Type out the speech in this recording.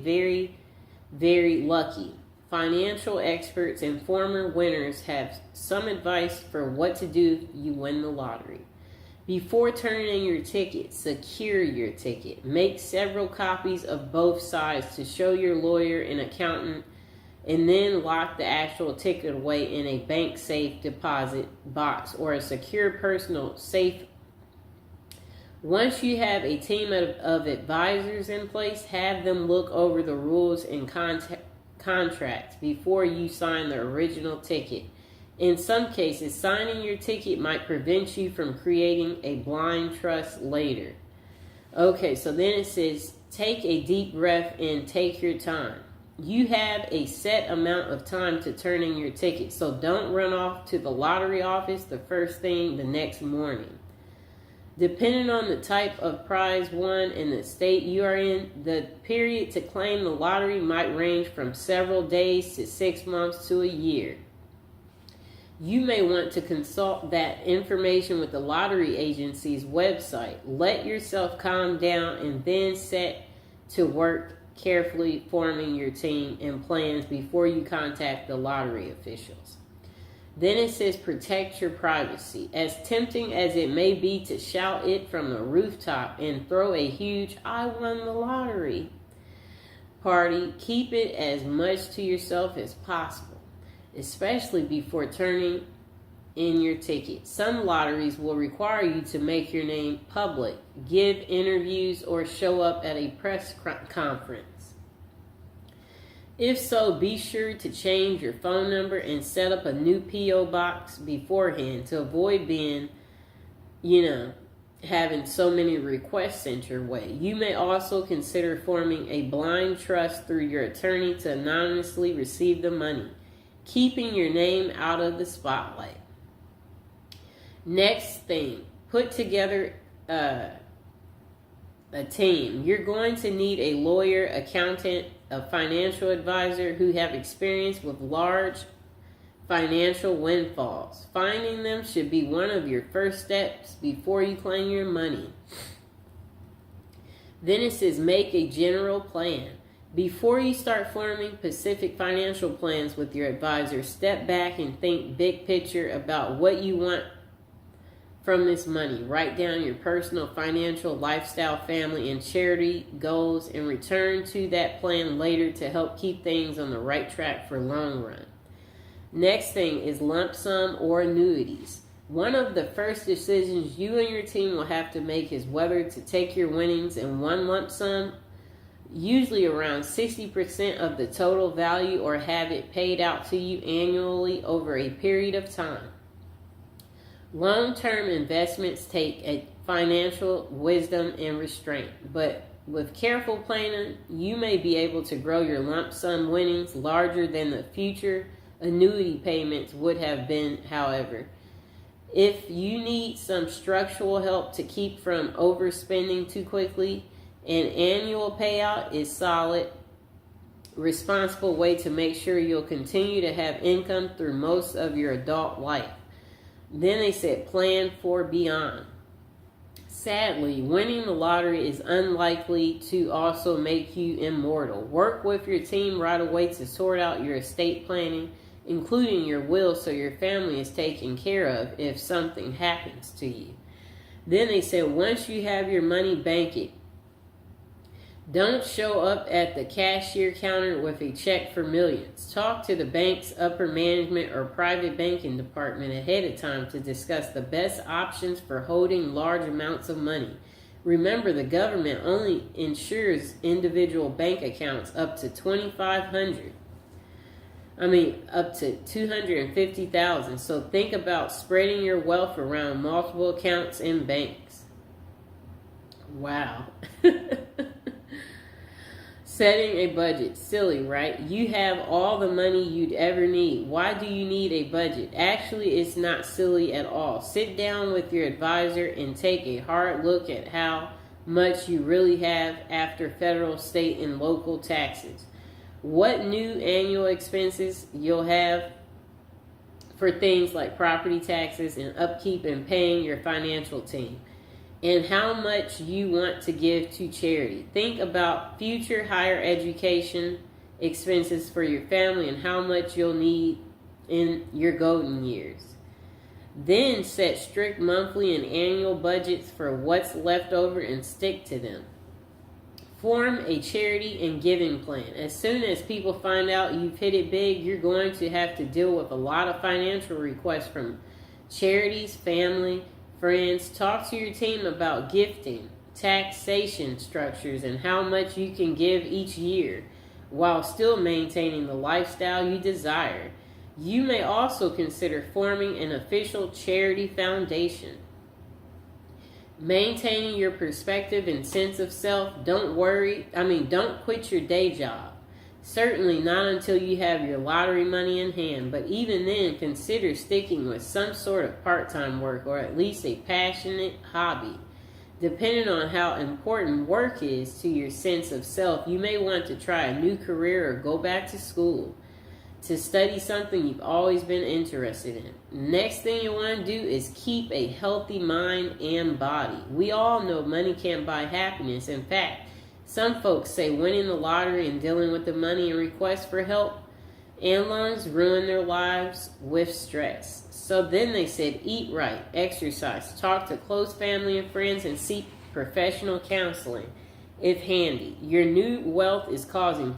very, very lucky. Financial experts and former winners have some advice for what to do if you win the lottery. Before turning in your ticket, secure your ticket. Make several copies of both sides to show your lawyer and accountant, and then lock the actual ticket away in a bank safe deposit box or a secure personal safe. Once you have a team of advisors in place, have them look over the rules and contracts before you sign the original ticket. In some cases, signing your ticket might prevent you from creating a blind trust later. Okay, so then it says, take a deep breath and take your time. You have a set amount of time to turn in your ticket, so don't run off to the lottery office the first thing the next morning. Depending on the type of prize won and the state you are in, the period to claim the lottery might range from several days to 6 months to a year. You may want to consult that information with the lottery agency's website. Let yourself calm down and then set to work carefully forming your team and plans before you contact the lottery officials. Then it says protect your privacy. As tempting as it may be to shout it from the rooftop and throw a huge "I won the lottery" party, keep it as much to yourself as possible, especially before turning in your ticket. Some lotteries will require you to make your name public, give interviews, or show up at a press conference. If so, be sure to change your phone number and set up a new P.O. box beforehand to avoid being, having so many requests sent your way. You may also consider forming a blind trust through your attorney to anonymously receive the money, keeping your name out of the spotlight. Next thing, put together a team. You're going to need a lawyer, accountant, a financial advisor who have experience with large financial windfalls. Finding them should be one of your first steps before you claim your money. Then it says make a general plan. Before you start forming specific financial plans with your advisor, step back and think big picture about what you want from this money. Write down your personal, financial, lifestyle, family, and charity goals and return to that plan later to help keep things on the right track for long run. Next thing is lump sum or annuities. One of the first decisions you and your team will have to make is whether to take your winnings in one lump sum, usually around 60% of the total value, or have it paid out to you annually over a period of time. Long-term investments take a financial wisdom and restraint, but with careful planning, you may be able to grow your lump sum winnings larger than the future annuity payments would have been, however. If you need some structural help to keep from overspending too quickly, an annual payout is solid, responsible way to make sure you'll continue to have income through most of your adult life. Then they said plan for beyond. Sadly, winning the lottery is unlikely to also make you immortal. Work with your team right away to sort out your estate planning, including your will, so your family is taken care of if something happens to you. Then they said once you have your money, bank it. Don't show up at the cashier counter with a check for millions. Talk to the bank's upper management or private banking department ahead of time to discuss the best options for holding large amounts of money. Remember, the government only insures individual bank accounts up to $250,000. So think about spreading your wealth around multiple accounts and banks. Wow. Setting a budget. Silly, right? You have all the money you'd ever need. Why do you need a budget? Actually, it's not silly at all. Sit down with your advisor and take a hard look at how much you really have after federal, state, and local taxes. What new annual expenses you'll have for things like property taxes and upkeep and paying your financial team. and how much you want to give to charity. Think about future higher education expenses for your family and how much you'll need in your golden years. Then set strict monthly and annual budgets for what's left over and stick to them. Form a charity and giving plan. As soon as people find out you've hit it big, you're going to have to deal with a lot of financial requests from charities, family, friends. Talk to your team about gifting, taxation structures, and how much you can give each year while still maintaining the lifestyle you desire. You may also consider forming an official charity foundation. Maintaining your perspective and sense of self. Don't quit your day job. Certainly not until you have your lottery money in hand, but even then, consider sticking with some sort of part-time work or at least a passionate hobby. Depending on how important work is to your sense of self, you may want to try a new career or go back to school to study something you've always been interested in. Next thing you want to do is keep a healthy mind and body. We all know money can't buy happiness. In fact, some folks say winning the lottery and dealing with the money and requests for help and loans ruin their lives with stress. So then they said eat right, exercise, talk to close family and friends, and seek professional counseling if handy. Your new wealth is causing